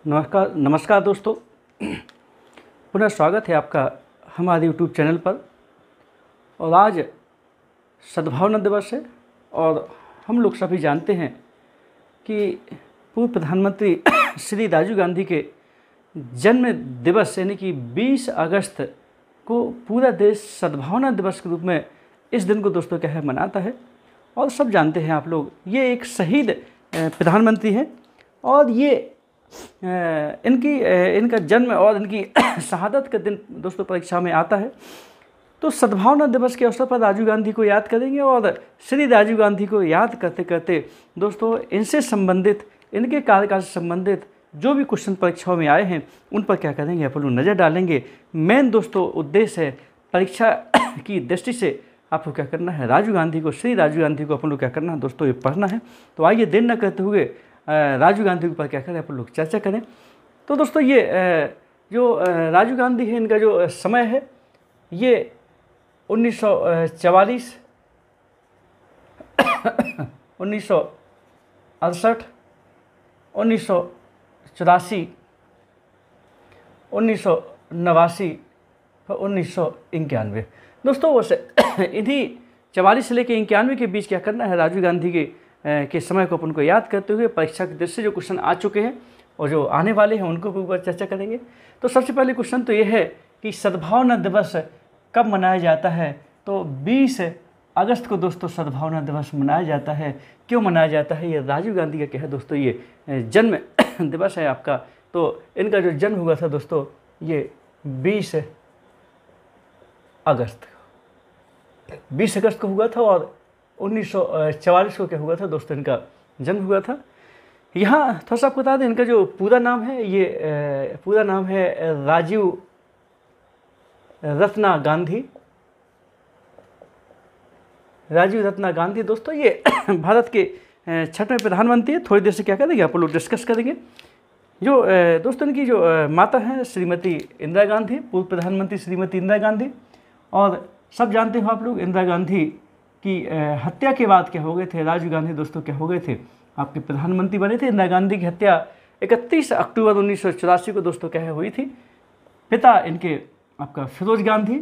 नमस्कार नमस्कार दोस्तों, पुनः स्वागत है आपका हमारे यूट्यूब चैनल पर। और आज सद्भावना दिवस है और हम लोग सभी जानते हैं कि पूर्व प्रधानमंत्री श्री राजीव गांधी के जन्म दिवस यानी कि 20 अगस्त को पूरा देश सद्भावना दिवस के रूप में इस दिन को दोस्तों क्या है मनाता है। और सब जानते हैं आप लोग, ये एक शहीद प्रधानमंत्री हैं और ये इनका जन्म और इनकी शहादत का दिन दोस्तों परीक्षा में आता है। तो सद्भावना दिवस के अवसर पर राजीव गांधी को याद करेंगे और श्री राजीव गांधी को याद करते करते दोस्तों इनसे संबंधित, इनके कार्यकाल से संबंधित जो भी क्वेश्चन परीक्षाओं में आए हैं उन पर क्या करेंगे अपन लोग नज़र डालेंगे। मेन दोस्तों उद्देश्य है परीक्षा की दृष्टि से आपको क्या करना है, राजीव गांधी को, श्री राजीव गांधी को अपन लोग क्या करना है दोस्तों, ये पढ़ना है। तो आइए देर न करते हुए राजीव गांधी के ऊपर क्या करें अपन लोग चर्चा करें। तो दोस्तों ये जो राजीव गांधी है, इनका जो समय है ये 1944, 1968, 1984, 1989 और 1991 दोस्तों। वैसे इन्हीं 44 से लेकर 91 के बीच क्या करना है, राजीव गांधी के समय को अपन को याद करते हुए परीक्षा के दृष्टि से जो क्वेश्चन आ चुके हैं और जो आने वाले हैं उनको ऊपर चर्चा करेंगे। तो सबसे पहले क्वेश्चन तो ये है कि सद्भावना दिवस कब मनाया जाता है। तो 20 अगस्त को दोस्तों सद्भावना दिवस मनाया जाता है। क्यों मनाया जाता है, ये राजीव गांधी का क्या है दोस्तों, ये जन्म दिवस है आपका। तो इनका जो जन्म हुआ था दोस्तों ये 20 अगस्त को हुआ था और 1944 को क्या हुआ था दोस्तों, इनका जन्म हुआ था। यहाँ थोड़ा सा आपको बता दें, इनका जो पूरा नाम है ये पूरा नाम है राजीव रत्ना गांधी। राजीव रत्ना गांधी दोस्तों ये भारत के 6वें प्रधानमंत्री है। थोड़ी देर से क्या करेंगे आप लोग डिस्कस करेंगे। जो दोस्तों इनकी जो माता हैं श्रीमती इंदिरा गांधी, पूर्व प्रधानमंत्री श्रीमती इंदिरा गांधी। और सब जानते हो आप लोग इंदिरा गांधी की हत्या के बाद क्या हो गए थे, राजीव गांधी दोस्तों क्या हो गए थे, आपके प्रधानमंत्री बने थे। इंदिरा गांधी की हत्या 31 अक्टूबर 1984 को दोस्तों क्या है हुई थी। पिता इनके आपका फिरोज गांधी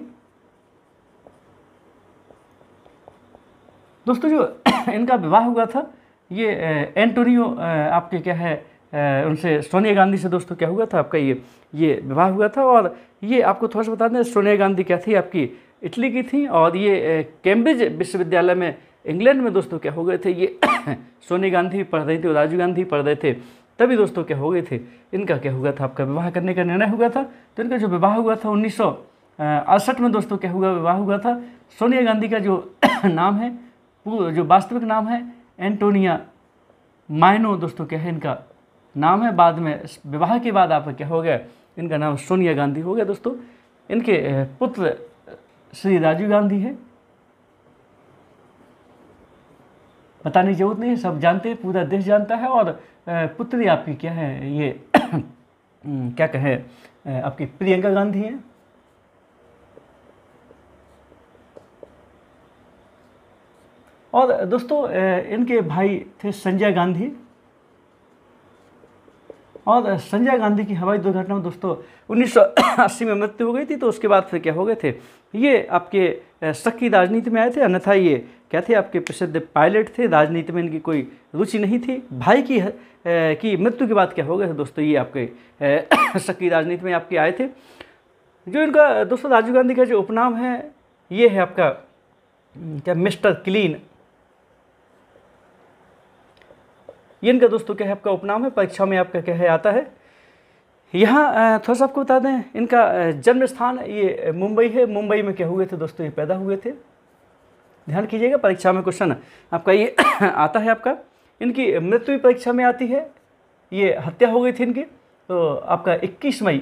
दोस्तों। जो इनका विवाह हुआ था ये एंटोनियो आपके क्या है उनसे, सोनिया गांधी से दोस्तों क्या हुआ था आपका ये विवाह हुआ था। और ये आपको थोड़ा सा बता दें, सोनिया गांधी क्या थी आपकी इटली की थी और ये कैम्ब्रिज विश्वविद्यालय में इंग्लैंड में दोस्तों क्या हो गए थे, ये सोनिया गांधी पढ़ रही थी और राजीव गांधी पढ़ रहे थे, तभी दोस्तों क्या हो गए थे, इनका क्या हुआ था आपका विवाह करने का निर्णय हुआ था। तो इनका जो विवाह हुआ था 1968 में दोस्तों क्या हुआ, विवाह हुआ था। सोनिया गांधी का जो नाम है, जो वास्तविक नाम है एंटोनिया माइनो दोस्तों क्या है इनका नाम है। बाद में विवाह के बाद आप क्या हो गया, इनका नाम सोनिया गांधी हो गया दोस्तों। इनके पुत्र श्री राजीव गांधी है, बताने की जरूरत नहीं है, सब जानते हैं, पूरा देश जानता है। और पुत्री आपकी क्या है, ये क्या कहें आपकी प्रियंका गांधी है। और दोस्तों इनके भाई थे संजय गांधी। और संजय गांधी की हवाई दुर्घटना में दोस्तों 1980 में मृत्यु हो गई थी। तो उसके बाद फिर क्या हो गए थे, ये आपके सक्रिय राजनीति में आए थे, अन्यथा ये क्या थे आपके प्रसिद्ध पायलट थे। राजनीति में इनकी कोई रुचि नहीं थी। भाई की मृत्यु के बाद क्या हो गए थे दोस्तों, ये आपके सक्रिय राजनीति में आपके आए थे। जो इनका दोस्तों राजीव गांधी का जो उपनाम है ये है आपका क्या, मिस्टर क्लीन। ये इनका दोस्तों क्या है आपका उपनाम है, परीक्षा में आपका क्या है आता है। यहाँ थोड़ा सा आपको बता दें, इनका जन्म स्थान ये मुंबई है। मुंबई में क्या हुए थे दोस्तों, ये पैदा हुए थे। ध्यान कीजिएगा, परीक्षा में क्वेश्चन आपका ये आता है आपका। इनकी मृत्यु परीक्षा में आती है, ये हत्या हो गई थी इनकी। तो आपका 21 मई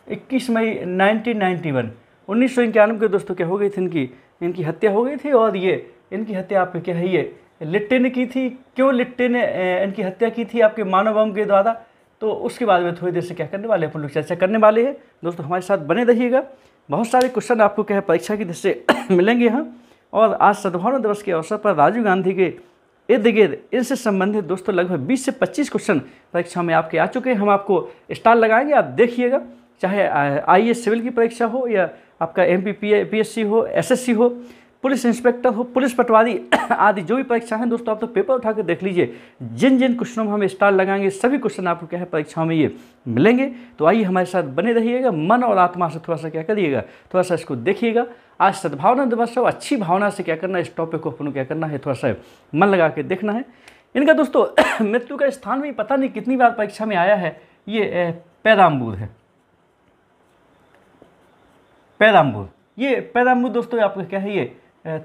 1991 के दोस्तों क्या हो गई थी, इनकी हत्या हो गई थी। और ये इनकी हत्या आपके क्या है, ये लिट्टे ने की थी। क्यों लिट्टे ने इनकी हत्या की थी आपके मानव बम के द्वारा, तो उसके बाद में थोड़ी देर से क्या करने वाले अपन लोग चर्चा करने वाले हैं। दोस्तों हमारे साथ बने रहिएगा, बहुत सारे क्वेश्चन आपको क्या है परीक्षा की दृष्टि से मिलेंगे यहाँ। और आज सद्भावना दिवस के अवसर पर राजीव गांधी के इर्द गिर्द इनसे संबंधित दोस्तों लगभग 20 से 25 क्वेश्चन परीक्षा में आपके आ चुके हैं। हम आपको स्टार लगाएंगे, आप देखिएगा, चाहे आईएएस सिविल की परीक्षा हो या आपका एमपीपीएससी हो, एसएससी हो, पुलिस इंस्पेक्टर हो, पुलिस पटवारी आदि जो भी परीक्षा हैं दोस्तों, आप तो पेपर उठा कर देख लीजिए। जिन जिन क्वेश्चनों में हम स्टार लगाएंगे सभी क्वेश्चन आपको क्या है परीक्षाओं में ये मिलेंगे। तो आइए हमारे साथ बने रहिएगा, मन और आत्मा से थोड़ा सा क्या करिएगा, थोड़ा सा इसको देखिएगा। आज सद्भावना दिवस है, अच्छी भावना से क्या करना है, इस टॉपिक को अपन क्या करना है, थोड़ा सा मन लगा के देखना है। इनका दोस्तों मृत्यु का स्थान भी पता नहीं कितनी बार परीक्षा में आया है, ये पेराम्बूर है। पेराम्बूर, ये पेराम्बूर दोस्तों आपका क्या है, ये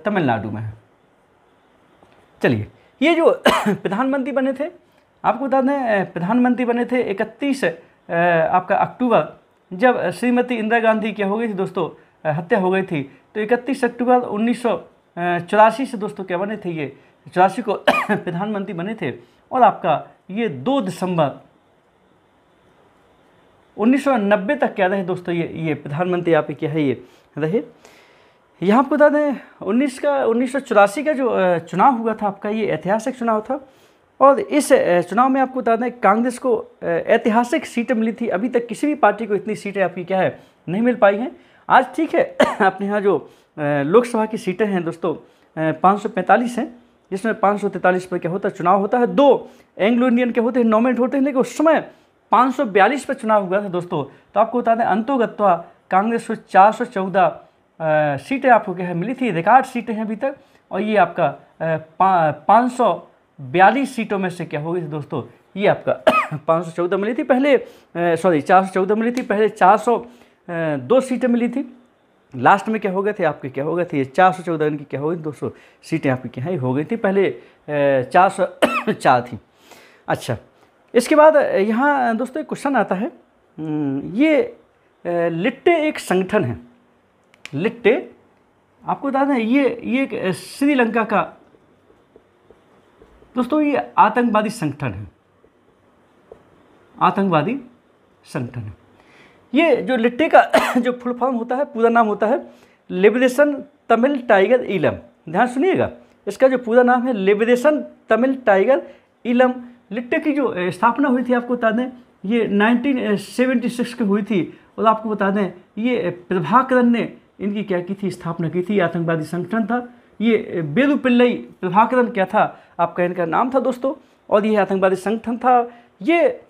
तमिलनाडु में है। चलिए, ये जो प्रधानमंत्री बने थे, आपको बता दें प्रधानमंत्री बने थे 31 आपका अक्टूबर, जब श्रीमती इंदिरा गांधी क्या हो गई थी दोस्तों, हत्या हो गई थी। तो 31 अक्टूबर 1984 से दोस्तों क्या बने थे, ये 84 को प्रधानमंत्री बने थे। और आपका ये 2 दिसंबर 1990 तक क्या रहे दोस्तों, ये प्रधानमंत्री आप क्या है ये रहे। यहाँ आपको बता दें 1984 का जो चुनाव हुआ था आपका, ये ऐतिहासिक चुनाव था। और इस चुनाव में आपको बता दें कांग्रेस को ऐतिहासिक सीटें मिली थी। अभी तक किसी भी पार्टी को इतनी सीटें आपकी क्या है नहीं मिल पाई हैं। आज ठीक है अपने यहाँ जो लोकसभा की सीटें हैं दोस्तों 545 हैं, जिसमें 543 पर क्या होता है चुनाव होता है। 2 एंग्लो इंडियन के होते हैं, नॉमिनेट होते हैं, लेकिन उस समय 542 पर चुनाव हुआ था दोस्तों। तो आपको बता दें अंतोगत्वा कांग्रेस को 414 सीटें आपको क्या है मिली थी, रिकॉर्ड सीटें हैं अभी तक। और ये आपका 542 सीटों में से क्या हो गई थी दोस्तों, ये आपका 514 मिली थी पहले, 414 मिली थी पहले, 402 सीटें मिली थी। लास्ट में क्या हो गए थे आपके, क्या हो गए थे, 414 इनकी क्या हो गई 200 सीटें आपकी क्या हो गई थी, पहले 404 थी। अच्छा, इसके बाद यहाँ दोस्तों एक क्वेश्चन आता है, ये लिट्टे एक संगठन है। लिट्टे आपको बता दें ये एक श्रीलंका का दोस्तों ये आतंकवादी संगठन है, आतंकवादी संगठन है। ये जो लिट्टे का जो फुल फॉर्म होता है, पूरा नाम होता है लिबरेशन तमिल टाइगर ईलम। ध्यान सुनिएगा, इसका जो पूरा नाम है लिबरेशन तमिल टाइगर ईलम। लिट्टे की जो स्थापना हुई थी आपको बता दें ये 1976 की हुई थी। और आपको बता दें ये प्रभाकरन ने इनकी क्या की थी, स्थापना की थी। आतंकवादी संगठन था ये, बेरुपिल्लई प्रभाकरन क्या था आपका इनका नाम था दोस्तों। और ये आतंकवादी संगठन था, ये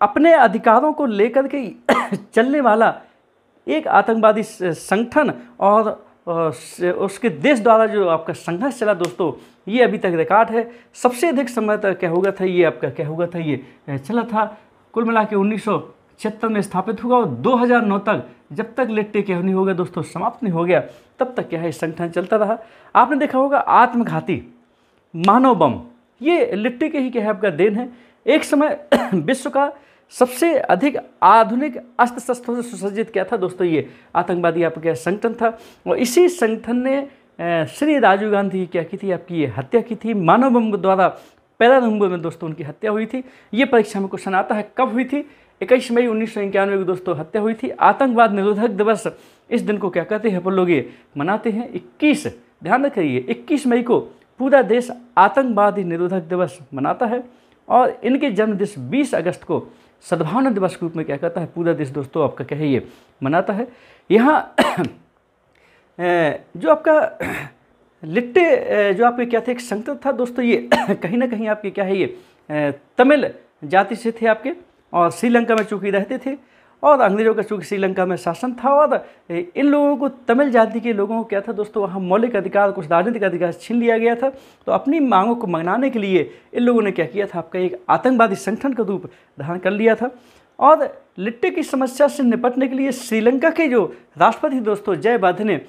अपने अधिकारों को लेकर के चलने वाला एक आतंकवादी संगठन। और उसके देश द्वारा जो आपका संघर्ष चला दोस्तों, ये अभी तक रिकॉर्ड है। सबसे अधिक समय तक क्या होगा था, ये आपका क्या होगा था, ये चला था। कुल मिला के 1976 में स्थापित हुआ और 2009 तक, जब तक लिट्टे क्या नहीं हो गया दोस्तों, समाप्त नहीं हो गया, तब तक क्या है संगठन चलता रहा। आपने देखा होगा आत्मघाती मानव बम, ये लिट्टे के ही क्या है आपका देन है। एक समय विश्व का सबसे अधिक आधुनिक अस्त्र शस्त्रों से सुसज्जित क्या था दोस्तों, ये आतंकवादी आपका संगठन था। और इसी संगठन ने श्री राजीव गांधी की क्या की थी, आपकी ये हत्या की थी मानव बम द्वारा। पेराम्बूर में दोस्तों उनकी हत्या हुई थी। ये परीक्षा में क्वेश्चन आता है, कब हुई थी, 21 मई 1991 को दोस्तों हत्या हुई थी। आतंकवाद निरोधक दिवस, इस दिन को क्या कहते हैं अपन लोग, ये मनाते हैं 21, ध्यान रखिए 21 मई को पूरा देश आतंकवाद निरोधक दिवस मनाता है। और इनके जन्म दिवस 20 अगस्त को सद्भावना दिवस के रूप में क्या कहता है पूरा देश दोस्तों आपका क्या है ये मनाता है। यहाँ जो आपका लिट्टे जो आपके क्या थे एक संगठन था दोस्तों, ये कहीं ना कहीं आपके क्या है ये तमिल जाति से थे आपके, और श्रीलंका में चूँकि रहते थे और अंग्रेजों का चूँकि श्रीलंका में शासन था। और इन लोगों को, तमिल जाति के लोगों को क्या था दोस्तों, वहाँ मौलिक अधिकार, कुछ राजनीतिक अधिकार छीन लिया गया था। तो अपनी मांगों को मनाने के लिए इन लोगों ने क्या किया था, आपका एक आतंकवादी संगठन का रूप धारण कर लिया था। और लिट्टे की समस्या से निपटने के लिए श्रीलंका के जो राष्ट्रपति दोस्तों जयवर्धने ने,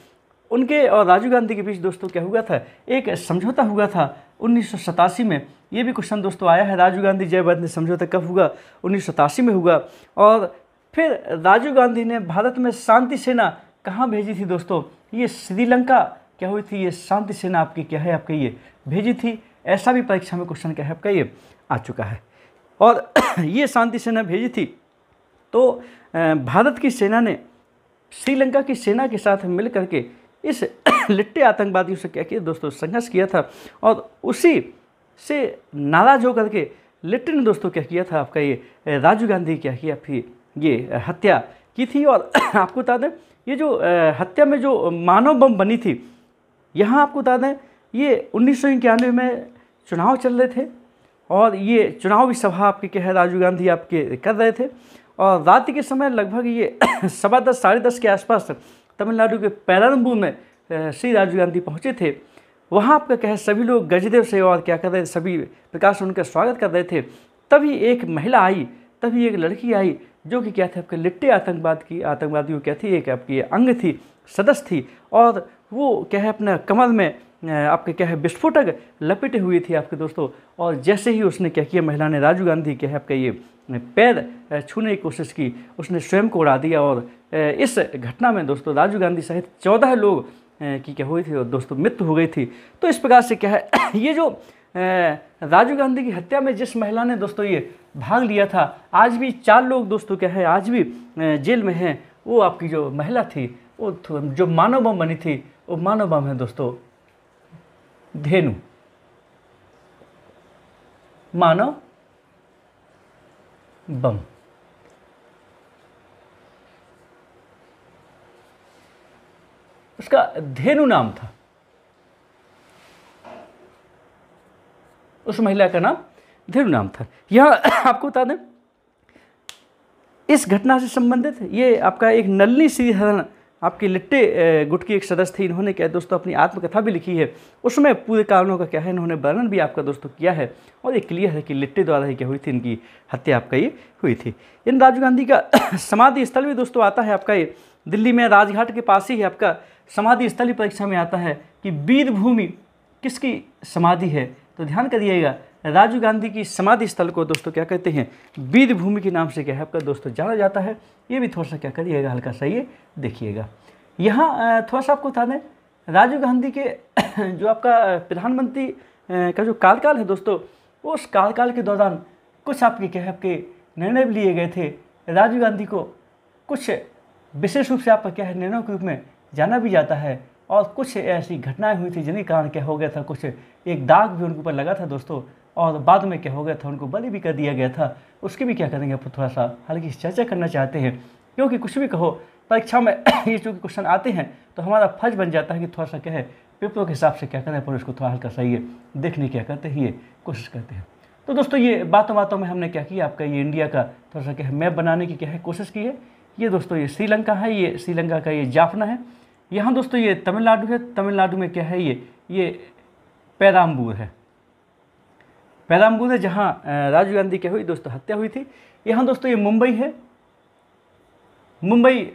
उनके और राजीव गांधी के बीच दोस्तों क्या हुआ था, एक समझौता हुआ था 1987 में। ये भी क्वेश्चन दोस्तों आया है, राजीव गांधी जयवर्धने समझौता कब हुआ, 1987 में हुआ। और फिर राजीव गांधी ने भारत में शांति सेना कहाँ भेजी थी दोस्तों, ये श्रीलंका क्या हुई थी, ये शांति सेना आपकी क्या है आपके ये भेजी थी। ऐसा भी परीक्षा में क्वेश्चन क्या है आपका ये आ चुका है। और ये शांति सेना भेजी थी तो भारत की सेना ने श्रीलंका की सेना के साथ मिल करके इस लिट्टे आतंकवादियों से क्या किया दोस्तों, संघर्ष किया था। और उसी से नाराज होकर के लिट्टे ने दोस्तों क्या किया था, आपका ये राजीव गांधी क्या किया फिर ये हत्या की थी। और आपको बता दें ये जो हत्या में जो मानव बम बनी थी, यहाँ आपको बता दें ये 1991 में चुनाव चल रहे थे और ये चुनावी सभा आपके क्या है राजीव गांधी आपके कर रहे थे। और रात के समय लगभग ये 10:15 साढ़े 10 के आसपास तमिलनाडु के पेरम्बूर में श्री राजीव गांधी पहुँचे थे। वहाँ आपका क्या है सभी लोग गजदेव से और क्या कर रहे थे, सभी प्रकार से उनका स्वागत कर रहे थे। तभी एक महिला आई, तभी एक लड़की आई जो कि क्या थे आपके लिट्टे आतंकवादियों क्या थी, एक आपकी अंग थी, सदस्य थी। और वो क्या है अपना कमर में आपके क्या है विस्फोटक लपेटे हुई थी आपके दोस्तों। और जैसे ही उसने क्या किया, महिला ने राजीव गांधी क्या है आपका ये पैर छूने की कोशिश की, उसने स्वयं को उड़ा दिया। और इस घटना में दोस्तों राजीव गांधी सहित 14 लोग की क्या हुई थी और दोस्तों मृत्यु हो गई थी। तो इस प्रकार से क्या है ये जो राजीव गांधी की हत्या में जिस महिला ने दोस्तों ये भाग लिया था, आज भी 4 लोग दोस्तों क्या है आज भी जेल में हैं। वो आपकी जो महिला थी, वो जो मानव बम बनी थी, वो मानव बम है दोस्तों धेनु, मानव बम। उसका धेनु नाम था, उस महिला का नाम धेनु नाम था। यह आपको बता दें इस घटना से संबंधित ये आपका एक नलिनी श्रीधरन आपकी लिट्टे गुट की एक सदस्य थी। इन्होंने क्या दोस्तों अपनी आत्मकथा भी लिखी है, उसमें पूरे कारणों का क्या है इन्होंने वर्णन भी आपका दोस्तों किया है। और ये क्लियर है कि लिट्टे द्वारा ही क्या हुई थी इनकी हत्या आपका ये हुई थी। इन राजीव गांधी का समाधि स्थल भी दोस्तों आता है आपका ये दिल्ली में राजघाट के पास ही है। आपका समाधि स्थल ही परीक्षा में आता है कि वीर भूमि किसकी समाधि है, तो ध्यान करिएगा राजीव गांधी की समाधि स्थल को दोस्तों क्या कहते हैं, वीर भूमि के नाम से क्या है आपका दोस्तों जाना जाता है। ये भी थोड़ा सा क्या करिएगा हल्का सा ये देखिएगा। यहाँ थोड़ा सा आपको बता दें राजीव गांधी के जो आपका प्रधानमंत्री का जो कार्यकाल है दोस्तों, उस कार्यकाल के दौरान कुछ आपके क्या है आपके निर्णय भी लिए गए थे। राजीव गांधी को कुछ विशेष रूप से आपका क्या है निर्णयों के रूप में जाना भी जाता है। और कुछ ऐसी घटनाएं हुई थी जिनके कारण क्या हो गया था, कुछ एक दाग भी उनके ऊपर लगा था दोस्तों। और बाद में क्या हो गया था, उनको बलि भी कर दिया गया था। उसकी भी क्या करेंगे आप थोड़ा सा हल्की चर्चा करना चाहते हैं, क्योंकि कुछ भी कहो परीक्षा में ये चूँकि क्वेश्चन आते हैं तो हमारा फर्ज बन जाता है कि थोड़ा सा क्या है पेपरों के हिसाब से क्या करें पर उसको थोड़ा हल्का सा ये देखने क्या करते हैं, ये कोशिश करते हैं। तो दोस्तों ये बातों में हमने क्या किया, आपका ये इंडिया का थोड़ा सा क्या है मैप बनाने की क्या है कोशिश की है। ये दोस्तों ये श्रीलंका है, ये श्रीलंका का ये जाफना है। यहाँ दोस्तों ये तमिलनाडु है, तमिलनाडु में क्या है ये पेराम्बूर है, पेराम्बूर है जहाँ राजीव गांधी क्या हुई दोस्तों हत्या हुई थी। यहाँ दोस्तों ये मुंबई है, मुंबई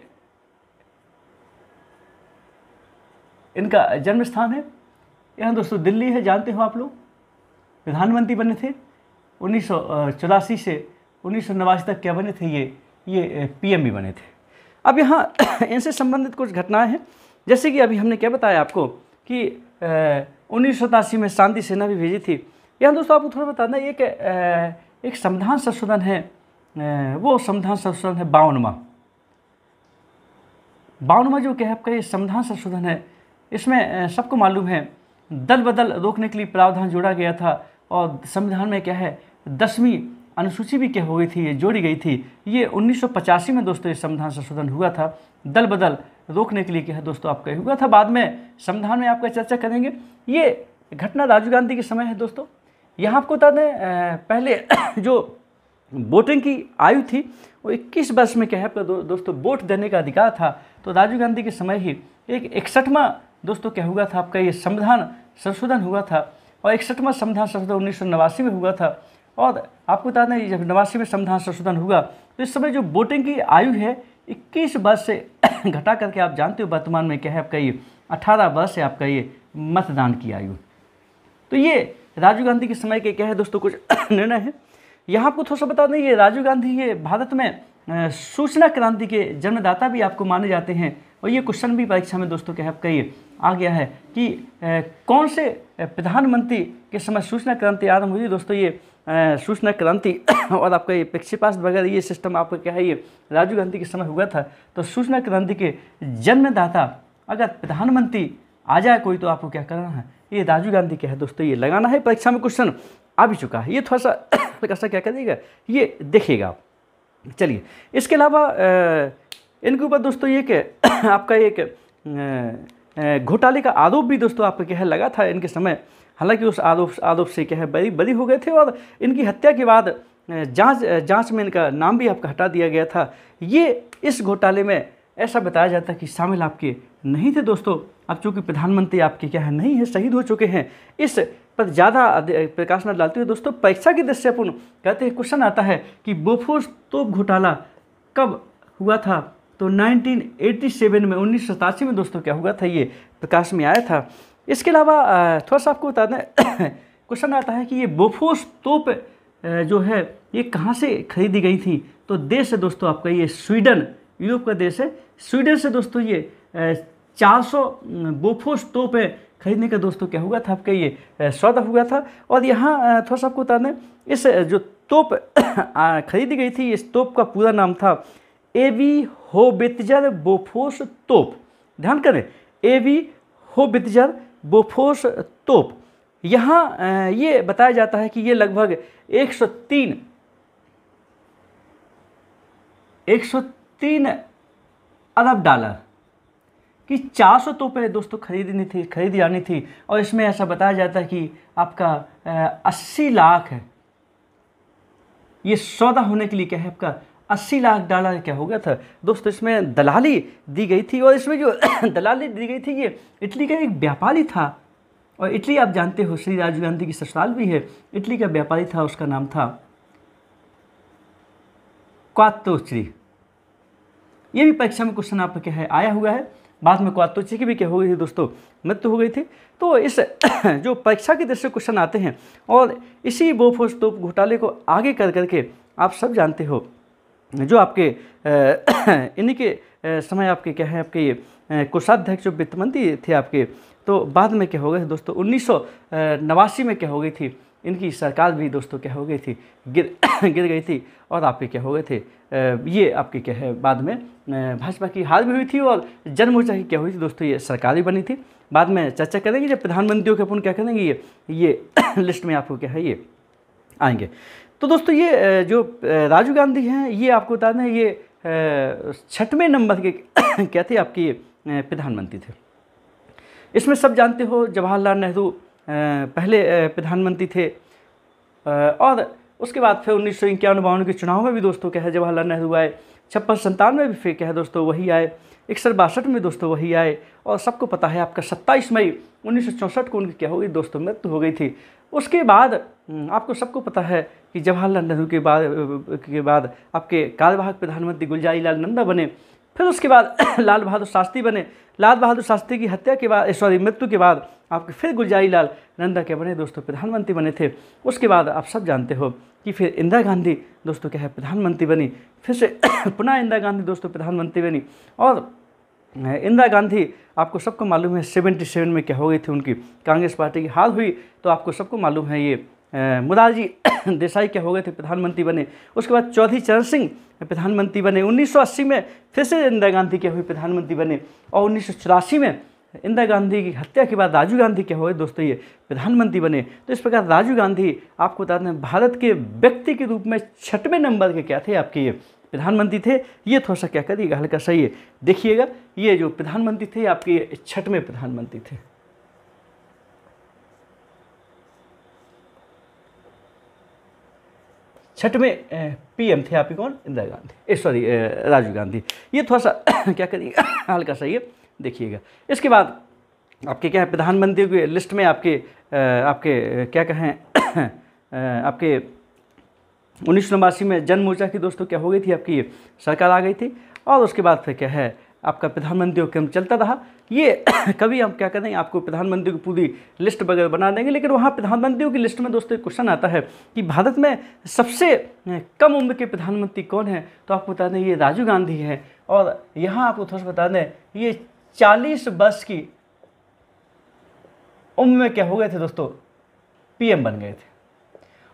इनका जन्म स्थान है। यहाँ दोस्तों दिल्ली है, जानते हो आप लोग प्रधानमंत्री बने थे 1984 से 1989 तक क्या बने थे, ये पीएम भी बने थे। अब यहाँ इनसे संबंधित कुछ घटनाएं हैं, जैसे कि अभी हमने क्या बताया आपको कि 1987 में शांति सेना भी भेजी थी। यहाँ दोस्तों आपको थोड़ा बताना एक संविधान संशोधन है, वो संविधान संशोधन है 52वां जो क्या है आपका ये संविधान संशोधन है। इसमें सबको मालूम है दल बदल रोकने के लिए प्रावधान जोड़ा गया था। और संविधान में क्या है 10वीं अनुसूची भी क्या हो गई थी, ये जोड़ी गई थी। ये 1985 में दोस्तों ये संविधान संशोधन हुआ था, दल बदल रोकने के लिए क्या है दोस्तों आपका हुआ था। बाद में संविधान में आपका चर्चा करेंगे। ये घटना राजीव गांधी के समय है दोस्तों। यहाँ आपको बता दें पहले जो वोटिंग की आयु थी वो 21 वर्ष में क्या है आपका दोस्तों वोट देने का अधिकार था। तो राजीव गांधी के समय ही एक 61वां दोस्तों क्या हुआ था आपका ये संविधान संशोधन हुआ था। और 61वां संविधान संशोधन 1989 में हुआ था। और आपको बता दें जब 89 में संविधान संशोधन हुआ तो इस समय जो वोटिंग की आयु है 21 वर्ष से घटा करके आप जानते हो वर्तमान में क्या है आपका ये 18 वर्ष है आपका ये मतदान की आयु। तो ये राजीव गांधी के समय के क्या है दोस्तों कुछ निर्णय है। यहाँ आपको थोड़ा सा बता दें ये राजीव गांधी ये भारत में सूचना क्रांति के जन्मदाता भी आपको माने जाते हैं। और ये क्वेश्चन भी परीक्षा में दोस्तों क्या है आपका ये आ गया है कि कौन से प्रधानमंत्री के समय सूचना क्रांति आरंभ हुई दोस्तों। ये सूचना क्रांति और आपका ये प्रक्षेपास्त्र वगैरह ये सिस्टम आपका क्या है ये राजीव गांधी के समय हुआ था। तो सूचना क्रांति के जन्मदाता अगर प्रधानमंत्री आ जाए कोई तो आपको क्या करना है ये राजीव गांधी क्या है दोस्तों, ये लगाना है। परीक्षा में क्वेश्चन आ भी चुका है, ये थोड़ा सा हल्का सा क्या करिएगा, ये देखिएगा आप। चलिए, इसके अलावा इनके ऊपर दोस्तों ये कि आपका एक घोटाले का आरोप भी दोस्तों आपका क्या है लगा था इनके समय। हालांकि उस आरोप से क्या है बरी हो गए थे, और इनकी हत्या के बाद जांच में इनका नाम भी आपका हटा दिया गया था। ये इस घोटाले में ऐसा बताया जाता है कि शामिल आपके नहीं थे दोस्तों। अब चूँकि प्रधानमंत्री आपके क्या है नहीं है, शहीद हो चुके हैं, इस पर ज़्यादा प्रकाश न डालते हुए दोस्तों परीक्षा की दृष्टि से अपन कहते हैं, क्वेश्चन आता है कि बोफोर्स तोप घोटाला कब हुआ था, तो 1987 में 1987 में दोस्तों क्या हुआ था, ये प्रकाश में आया था। इसके अलावा थोड़ा सा आपको बता दें क्वेश्चन आता है कि ये बोफोर्स तोप जो है ये कहाँ से खरीदी गई थी, तो देश है दोस्तों आपका ये स्वीडन, यूरोप का देश है स्वीडन से दोस्तों ये 400 बोफोर्स तोप खरीदने का दोस्तों क्या हुआ था आपका ये सौदा हुआ था। और यहाँ थोड़ा सा आपको बता दें, इस जो तोप खरीदी गई थी, इस तोप का पूरा नाम था एवी होवित्जर बोफोर्स तोप। ध्यान करें, एवी होवित्जर बोफोर्स तोप। यहाँ ये बताया जाता है कि ये लगभग 103 अरब डॉलर की 400 तोपें दोस्तों खरीदी जानी थी। और इसमें ऐसा बताया जाता है कि आपका 80 लाख है, ये सौदा होने के लिए क्या है आपका 80 लाख डॉलर क्या हो गया था दोस्तों। इसमें दलाली दी गई थी, और इसमें जो दलाली दी गई थी ये इटली का एक व्यापारी था। और इटली आप जानते हो श्री राजीव गांधी की ससुराल भी है, इटली का व्यापारी था, उसका नाम था क्वात्रोची। ये भी परीक्षा में क्वेश्चन आपका क्या है आया हुआ है। बाद में क्वात्रोची की भी क्या हो गई थी दोस्तों, मृत्यु हो गई थी। तो इस जो परीक्षा की दृष्टि से क्वेश्चन आते हैं, और इसी बोफोर्स तोप घोटाले को आगे कर करके आप सब जानते हो, जो आपके इन्हीं के समय आपके क्या है आपके ये कोषाध्यक्ष जो वित्त मंत्री थे आपके, तो बाद में क्या हो गए दोस्तों 1989 में क्या हो गई थी, इनकी सरकार भी दोस्तों क्या हो गई थी, गिर गई थी। और आपके क्या हो गए थे, ये आपके क्या है बाद में भाजपा की हार भी हुई थी, और जन मोर्चा की क्या हुई थी दोस्तों, ये सरकार भी बनी थी। बाद में चर्चा करेंगे जब प्रधानमंत्रियों के अपन क्या करेंगे, ये लिस्ट में आपको क्या है ये आएंगे। तो दोस्तों ये जो राजीव गांधी हैं, ये आपको बता दें ये 6वें नंबर के क्या थे आपके ये प्रधानमंत्री थे। इसमें सब जानते हो जवाहरलाल नेहरू पहले प्रधानमंत्री थे, और उसके बाद फिर 1951-52 के चुनाव में भी दोस्तों क्या है जवाहरलाल नेहरू आए। 56-57 में भी फिर क्या है दोस्तों वही आए। 61-62 में दोस्तों वही आए। और सबको पता है आपका 27 मई 1964 को उनकी क्या हो गई दोस्तों, मृत्यु हो गई थी। उसके बाद आपको सबको पता है कि जवाहरलाल नेहरू के बाद आपके कार्यवाहक प्रधानमंत्री गुलजारी लाल नंदा बने। फिर उसके बाद लाल बहादुर शास्त्री बने। लाल बहादुर शास्त्री की हत्या के बाद मृत्यु के बाद आपके फिर गुलजारी लाल नंदा क्या बने दोस्तों, प्रधानमंत्री बने थे। उसके बाद आप सब जानते हो कि फिर इंदिरा गांधी दोस्तों क्या है प्रधानमंत्री बनी। फिर से पुनः इंदिरा गांधी दोस्तों प्रधानमंत्री बनी। और इंदिरा गांधी आपको सबको मालूम है 77 में क्या हो गई थी, उनकी कांग्रेस पार्टी की हार हुई। तो आपको सबको मालूम है ये मोरारजी देसाई क्या हो गए थे, प्रधानमंत्री बने। उसके बाद चौधरी चरण सिंह प्रधानमंत्री बने। 1980 में फिर से इंदिरा गांधी क्या हुई, प्रधानमंत्री बने। और 1984 में इंदिरा गांधी की हत्या के बाद राजीव गांधी क्या हुए दोस्तों, ये प्रधानमंत्री बने। तो इस प्रकार राजीव गांधी आपको बता दें भारत के व्यक्ति के रूप में 6वें नंबर के क्या थे आपके ये प्रधानमंत्री थे। ये थोड़ा सा क्या करिएगा हल्का सा ये देखिएगा, ये जो प्रधानमंत्री थे आपके 6वें प्रधानमंत्री थे। छठवें पीएम थे आपके कौन, इंदिरा गांधी, सॉरी राजीव गांधी। ये थोड़ा सा क्या करिएगा हल्का सा ये देखिएगा। इसके बाद आपके क्या है प्रधानमंत्री की लिस्ट में आपके क्या कहें आपके 1989 में जन मोर्चा की दोस्तों क्या हो गई थी, आपकी ये सरकार आ गई थी। और उसके बाद फिर क्या है आपका प्रधानमंत्रियों क्रम चलता रहा। ये कभी हम क्या करेंगे, आपको प्रधानमंत्री की पूरी लिस्ट वगैरह बना देंगे। लेकिन वहाँ प्रधानमंत्रियों की लिस्ट में दोस्तों एक क्वेश्चन आता है कि भारत में सबसे कम उम्र के प्रधानमंत्री कौन है, तो आपको बता दें ये राजीव गांधी है। और यहाँ आपको थोड़ा सा बता दें ये 40 वर्ष की उम्र में क्या हो गए थे दोस्तों, पीएम बन गए थे।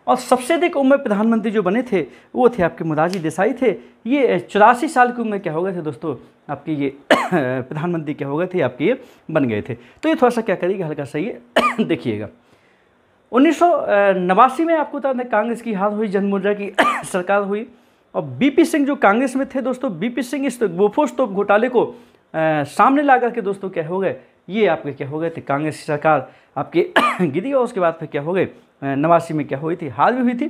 और सबसे अधिक उम्र प्रधानमंत्री जो बने थे वो थे आपके मोरारजी देसाई थे। ये 84 साल की उम्र क्या हो गए थे दोस्तों आपके ये प्रधानमंत्री क्या हो गए थे आपके ये बन गए थे। तो ये थोड़ा सा क्या करिएगा हल्का सा ये देखिएगा। 1989 में आपको बता दें कांग्रेस की हार हुई, जनमुद्रा की सरकार हुई और बीपी सिंह जो कांग्रेस में थे दोस्तों, बीपी सिंह इस बोफोर्स तोप घोटाले को सामने ला करके दोस्तों क्या हो गए, ये आपके क्या हो गए थे, कांग्रेस की सरकार आपके गिरी और उसके बाद फिर क्या हो गए 89 में क्या हुई थी, हार भी हुई थी।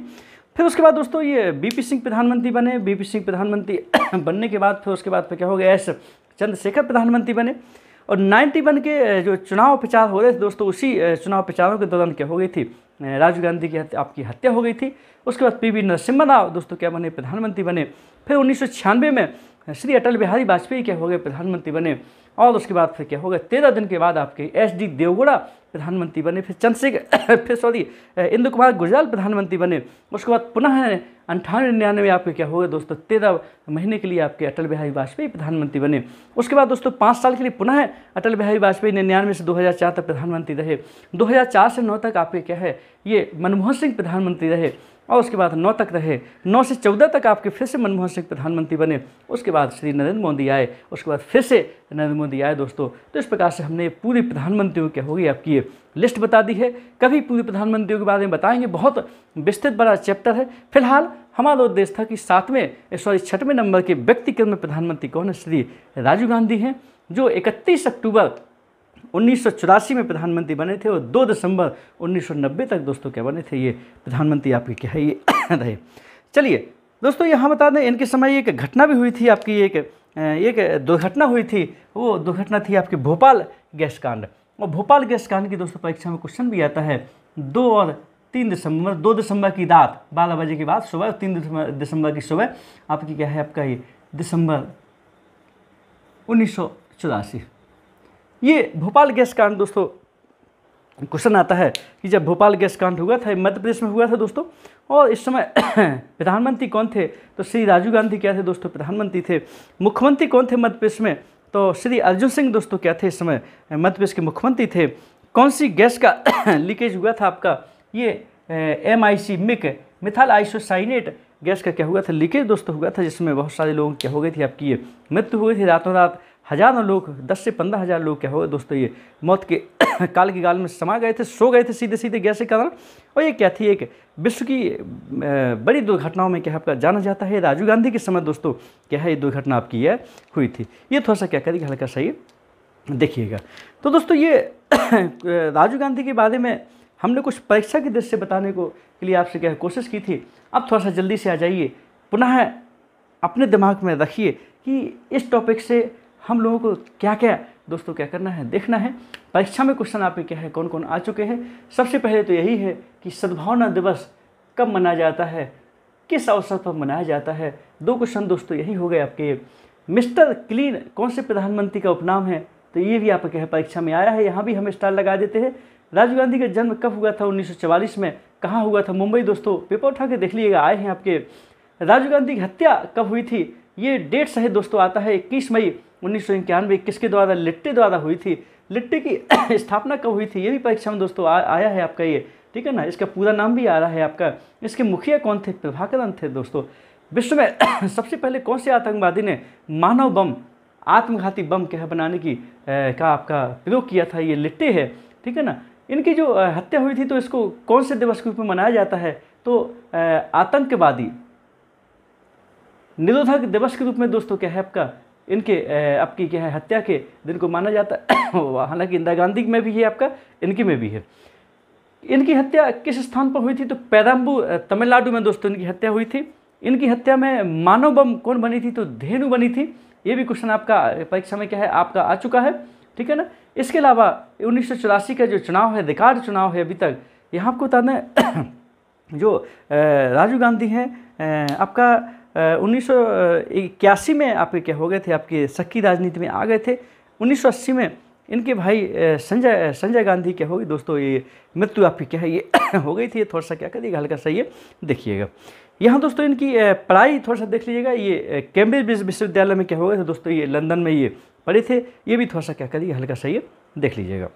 फिर उसके बाद दोस्तों ये बीपी सिंह प्रधानमंत्री बने। बीपी सिंह प्रधानमंत्री बनने के बाद फिर क्या हो गया, एस चंद्रशेखर प्रधानमंत्री बने। और 91 के जो चुनाव प्रचार हो रहे थे दोस्तों, उसी चुनाव प्रचारों के दौरान क्या हो गई थी, राजीव गांधी की आपकी हत्या हो गई थी। उसके बाद पीवी नरसिम्हा राव दोस्तों क्या बने, प्रधानमंत्री बने। फिर 1996 में श्री अटल बिहारी वाजपेयी क्या हो गए, प्रधानमंत्री बने। और उसके बाद फिर क्या हो गया, 13 दिन के बाद आपके SD देवगौड़ा प्रधानमंत्री बने। फिर इंदु कुमार गुजराल प्रधानमंत्री बने। उसके बाद पुनः 98-99 में आपके क्या हो गए दोस्तों, 13 महीने के लिए आपके अटल बिहारी वाजपेयी प्रधानमंत्री बने। उसके बाद दोस्तों 5 साल के लिए पुनः अटल बिहारी वाजपेयी 99 से 2004 तक प्रधानमंत्री रहे। 2004 से 9 तक आपके क्या है, ये मनमोहन सिंह प्रधानमंत्री रहे। और उसके बाद 9 तक रहे, 9 से 14 तक आपके फिर से मनमोहन सिंह प्रधानमंत्री बने। उसके बाद श्री नरेंद्र मोदी आए, उसके बाद फिर से नरेंद्र मोदी आए दोस्तों। तो इस प्रकार से हमने पूरी प्रधानमंत्रियों क्या होगी आपकी ये लिस्ट बता दी है। कभी पूरी प्रधानमंत्रियों के बारे में बताएंगे, बहुत विस्तृत बड़ा चैप्टर है। फिलहाल हमारा उद्देश्य था कि 6वें नंबर के व्यक्तिक्रम में प्रधानमंत्री कौन है, श्री राजीव गांधी हैं, जो 31 अक्टूबर 1984 में प्रधानमंत्री बने थे और 2 दिसंबर 1990 तक दोस्तों क्या बने थे, ये प्रधानमंत्री आपके क्या है ये रहे। चलिए दोस्तों यहाँ बता दें, इनके समय एक घटना भी हुई थी आपकी, एक दुर्घटना हुई थी। वो दुर्घटना थी आपके भोपाल गैस कांड। और भोपाल गैस कांड की दोस्तों परीक्षा में क्वेश्चन भी आता है। 2 और 3 दिसंबर, 2 दिसंबर की रात 12 बजे के बाद सुबह, 3 दिसंबर की सुबह आपकी क्या है, आपका ये दिसंबर 1984 ये भोपाल गैस कांड दोस्तों क्वेश्चन आता है कि जब भोपाल गैस कांड हुआ था, मध्य प्रदेश में हुआ था दोस्तों। और इस समय प्रधानमंत्री कौन थे, तो श्री राजीव गांधी क्या थे दोस्तों, प्रधानमंत्री थे। मुख्यमंत्री कौन थे मध्य प्रदेश में, तो श्री अर्जुन सिंह दोस्तों क्या थे, इस समय मध्य प्रदेश के मुख्यमंत्री थे। कौन सी गैस का लीकेज हुआ था आपका, ये MIC मिथाइल आइसोसाइनेट गैस का क्या हुआ था, लीकेज दोस्तों हुआ था, जिसमें बहुत सारे लोग क्या हो गई थी आपकी ये मृत्यु हो गई थी। रातों रात हजारों लोग, 10 से 15 हज़ार लोग क्या हो गए दोस्तों, ये मौत के काल की गाल में समा गए थे, सो गए थे सीधे सीधे गैस के कारण। और ये क्या थी, एक विश्व की बड़ी दुर्घटनाओं में क्या आपका जाना जाता है। राजीव गांधी के समय दोस्तों क्या है, ये दुर्घटना आपकी यह हुई थी। ये थोड़ा सा क्या करेगा हल्का सा ये देखिएगा। तो दोस्तों ये राजीव गांधी के बारे में हमने कुछ परीक्षा की दृष्टि से बताने को के लिए आपसे क्या कोशिश की थी। अब थोड़ा सा जल्दी से आ जाइए, पुनः अपने दिमाग में रखिए कि इस टॉपिक से हम लोगों को क्या क्या दोस्तों क्या करना है, देखना है। परीक्षा में क्वेश्चन आपके क्या है, कौन कौन आ चुके हैं। सबसे पहले तो यही है कि सद्भावना दिवस कब मनाया जाता है, किस अवसर पर मनाया जाता है। 2 क्वेश्चन दोस्तों यही हो गए आपके। मिस्टर क्लीन कौन से प्रधानमंत्री का उपनाम है, तो ये भी आपके परीक्षा में आया है, यहाँ भी हम स्टार लगा देते हैं। राजीव गांधी का जन्म कब हुआ था, 1944 में, कहाँ हुआ था, मुंबई दोस्तों, पेपर उठा के देख लीजिएगा, आए हैं आपके। राजीव गांधी की हत्या कब हुई थी, ये डेट सही दोस्तों आता है 21 मई 1991, किसके द्वारा, लिट्टे द्वारा हुई थी। लिट्टे की स्थापना कब हुई थी, ये भी परीक्षा में दोस्तों आया है आपका ये, ठीक है ना। इसका पूरा नाम भी आ रहा है आपका। इसके मुखिया कौन थे, प्रभाकरन थे दोस्तों। विश्व में सबसे पहले कौन से आतंकवादी ने मानव बम, आत्मघाती बम क्या है बनाने की का आपका प्रयोग किया था, ये लिट्टे है, ठीक है ना। इनकी जो हत्या हुई थी तो इसको कौन से दिवस के रूप में मनाया जाता है, तो आतंकवादी निरोधक दिवस के रूप में दोस्तों क्या है आपका, इनके आपकी क्या है हत्या के दिन को माना जाता है। हालांकि इंदिरा गांधी में भी है आपका, इनकी में भी है। इनकी हत्या किस स्थान पर हुई थी, तो पेरम्बूर तमिलनाडु में दोस्तों इनकी हत्या हुई थी। इनकी हत्या में मानव बम कौन बनी थी, तो धेनु बनी थी। ये भी क्वेश्चन आपका परीक्षा में क्या है आपका आ चुका है, ठीक है ना। इसके अलावा 1984 का जो चुनाव है, रिकॉर्ड चुनाव है अभी तक, यहाँ आपको बता दें जो राजीव गांधी हैं आपका 1981 में आपके क्या हो गए थे, आपके सक्रिय राजनीति में आ गए थे। 1980 में इनके भाई संजय गांधी क्या होगी दोस्तों, ये मृत्यु आपकी क्या है ये हो गई थी। थोड़ा सा क्या करिएगा हल्का सा ये देखिएगा। यहाँ दोस्तों इनकी पढ़ाई थोड़ा सा देख लीजिएगा। ये कैम्ब्रिज विश्वविद्यालय में क्या हो गए थे दोस्तों, ये लंदन में ये पढ़े थे। ये भी थोड़ा सा क्या करिए हल्का सा ये देख लीजिएगा।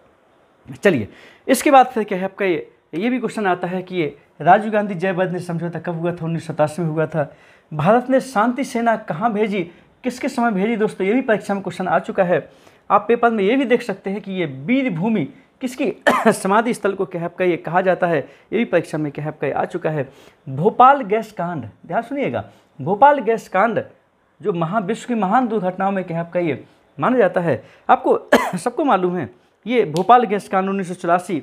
चलिए इसके बाद फिर क्या है आपका ये ये भी क्वेश्चन आता है कि ये राजीव गांधी जय बद्र समझौता कब हुआ था? 1987 में हुआ था। भारत ने शांति सेना कहाँ भेजी, किसके समय भेजी दोस्तों? ये भी परीक्षा में क्वेश्चन आ चुका है। आप पेपर में ये भी देख सकते हैं कि ये वीर भूमि किसकी समाधि स्थल को क्या आपका ये कहा जाता है, ये भी परीक्षा में क्या आपका आ चुका है। भोपाल गैस कांड, ध्यान सुनिएगा, भोपाल गैस कांड जो विश्व की महान दुर्घटनाओं में क्या आपका ये माना जाता है। आपको सबको मालूम है ये भोपाल गैस कांड 1984,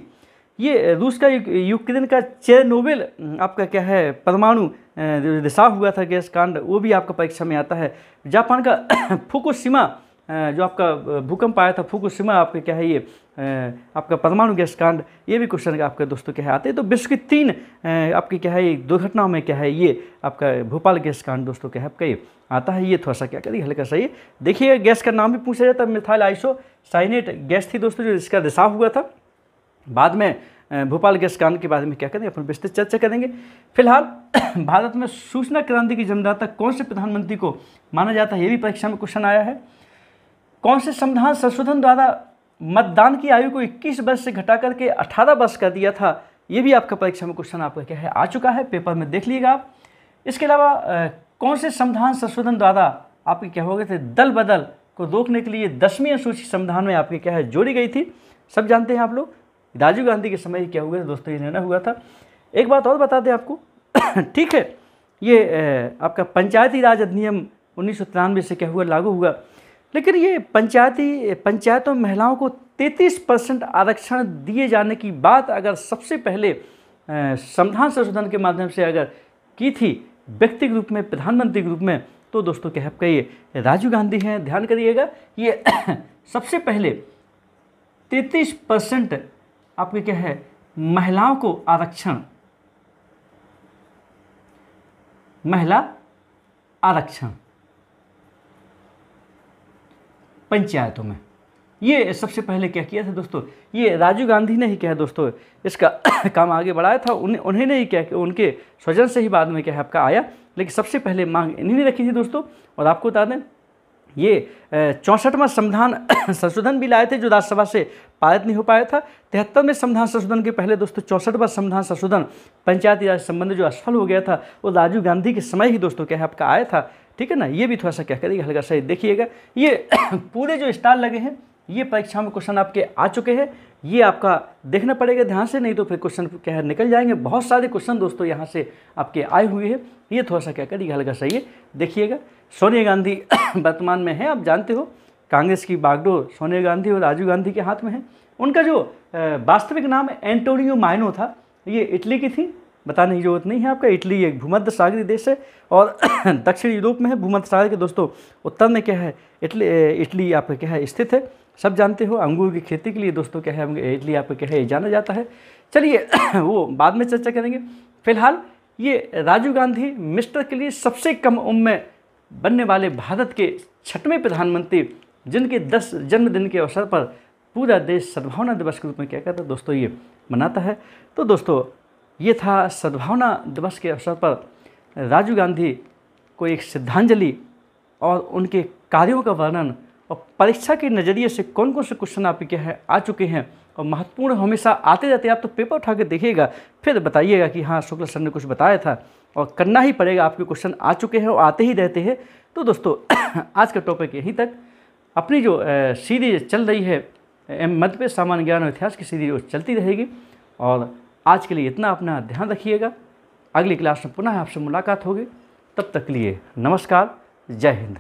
ये रूस का यूक्रेन का चेरनोबिल आपका क्या है परमाणु रिसाव हुआ था गैस कांड, वो भी आपका परीक्षा में आता है। जापान का फुकुशिमा जो आपका भूकंप आया था, फुकुशिमा आपका क्या है ये आपका परमाणु गैस कांड, ये भी क्वेश्चन आपके दोस्तों क्या है आते हैं। तो विश्व की 3 आपकी क्या है दुर्घटनाओं में क्या है ये आपका भोपाल गैस कांड दोस्तों क्या है आपका ये आता है। ये थोड़ा सा क्या करिए हल्का सही देखिए, गैस का नाम भी पूछा जाता है, मिथाइल आइसोसाइनेट गैस थी दोस्तों जो इसका रिसाव हुआ था। बाद में भोपाल गैस कांड के बारे में क्या करेंगे अपन विस्तृत चर्चा करेंगे। फिलहाल भारत में सूचना क्रांति की जन्मदाता कौन से प्रधानमंत्री को माना जाता है, ये भी परीक्षा में क्वेश्चन आया है। कौन से संविधान संशोधन द्वारा मतदान की आयु को 21 वर्ष से घटा करके 18 वर्ष कर दिया था, ये भी आपका परीक्षा में क्वेश्चन आपका क्या है आ चुका है, पेपर में देख लीजिएगा आप। इसके अलावा कौन से संविधान संशोधन द्वारा आपके क्या हो गए थे दल बदल को रोकने के लिए 10वीं अनुसूची संविधान में आपके क्या है जोड़ी गई थी, सब जानते हैं आप लोग। राजीव गांधी के समय क्या हुआ था दोस्तों, ये निर्णय हुआ था। एक बात और बता दें आपको ठीक है, ये आपका पंचायती राज अधिनियम 1993 से क्या हुआ लागू हुआ, लेकिन ये पंचायतों में महिलाओं को 33% आरक्षण दिए जाने की बात अगर सबसे पहले संविधान संशोधन के माध्यम से अगर की थी व्यक्ति के रूप में, प्रधानमंत्री के रूप में, तो दोस्तों क्या है आपका ये राजीव गांधी हैं। ध्यान करिएगा, ये सबसे पहले 33% आपके क्या है महिलाओं को आरक्षण, महिला आरक्षण पंचायतों में, ये सबसे पहले क्या किया था दोस्तों, ये राजीव गांधी ने ही क्या है दोस्तों इसका काम आगे बढ़ाया था। उन्हें ही क्या उनके स्वजन से ही बाद में क्या है आपका आया, लेकिन सबसे पहले मांग इन्हीं ने रखी थी दोस्तों। और आपको बता दें ये 64वां संविधान संशोधन भी लाए थे जो राज्यसभा से पारित नहीं हो पाया था। 73 में संविधान संशोधन के पहले दोस्तों 64वां संविधान संशोधन पंचायती राज संबंध जो असफल हो गया था वो राजीव गांधी के समय ही दोस्तों क्या है आपका आया था, ठीक है ना। ये भी थोड़ा सा क्या करिएगा हल्का सा देखिएगा, ये पूरे जो स्टार लगे हैं ये परीक्षा में क्वेश्चन आपके आ चुके हैं, ये आपका देखना पड़ेगा ध्यान से, नहीं तो फिर क्वेश्चन क्या है निकल जाएंगे। बहुत सारे क्वेश्चन दोस्तों यहाँ से आपके आए हुए हैं, ये थोड़ा सा क्या करिएगा हल्का सा ये देखिएगा। सोनिया गांधी वर्तमान में है, आप जानते हो कांग्रेस की बागडोर सोनिया गांधी और राजीव गांधी के हाथ में है। उनका जो वास्तविक नाम एंटोनियो माइनो था, ये इटली की थी, बताने की जरूरत नहीं है आपका। इटली एक भूमध्य सागरीय देश है और दक्षिण यूरोप में है, भूमध्य सागर के दोस्तों उत्तर में क्या है इटली आपका क्या है स्थित है, सब जानते हो। अंगूर की खेती के लिए दोस्तों क्या है इटली आपका क्या है जाना जाता है। चलिए वो बाद में चर्चा करेंगे। फिलहाल ये राजीव गांधी मिस्टर के लिए सबसे कम उम्र में बनने वाले भारत के 6वें प्रधानमंत्री, जिनके 10 जन्मदिन के अवसर पर पूरा देश सद्भावना दिवस के रूप में क्या कहता है दोस्तों ये मनाता है। तो दोस्तों ये था सद्भावना दिवस के अवसर पर राजीव गांधी को एक श्रद्धांजलि और उनके कार्यों का वर्णन, और परीक्षा के नज़रिए से कौन कौन से क्वेश्चन आपके क्या है आ चुके हैं और महत्वपूर्ण हमेशा आते रहते हैं। आप तो पेपर उठा के देखिएगा फिर बताइएगा कि हाँ शुक्ला सर ने कुछ बताया था, और करना ही पड़ेगा, आपके क्वेश्चन आ चुके हैं और आते ही रहते हैं। तो दोस्तों आज का टॉपिक यहीं तक। अपनी जो सीरीज चल रही है मध्य प्रदेश सामान्य ज्ञान और इतिहास की सीरीज वो चलती रहेगी, और आज के लिए इतना अपना ध्यान रखिएगा। अगली क्लास में पुनः आपसे मुलाकात होगी, तब तक के लिए नमस्कार, जय हिंद।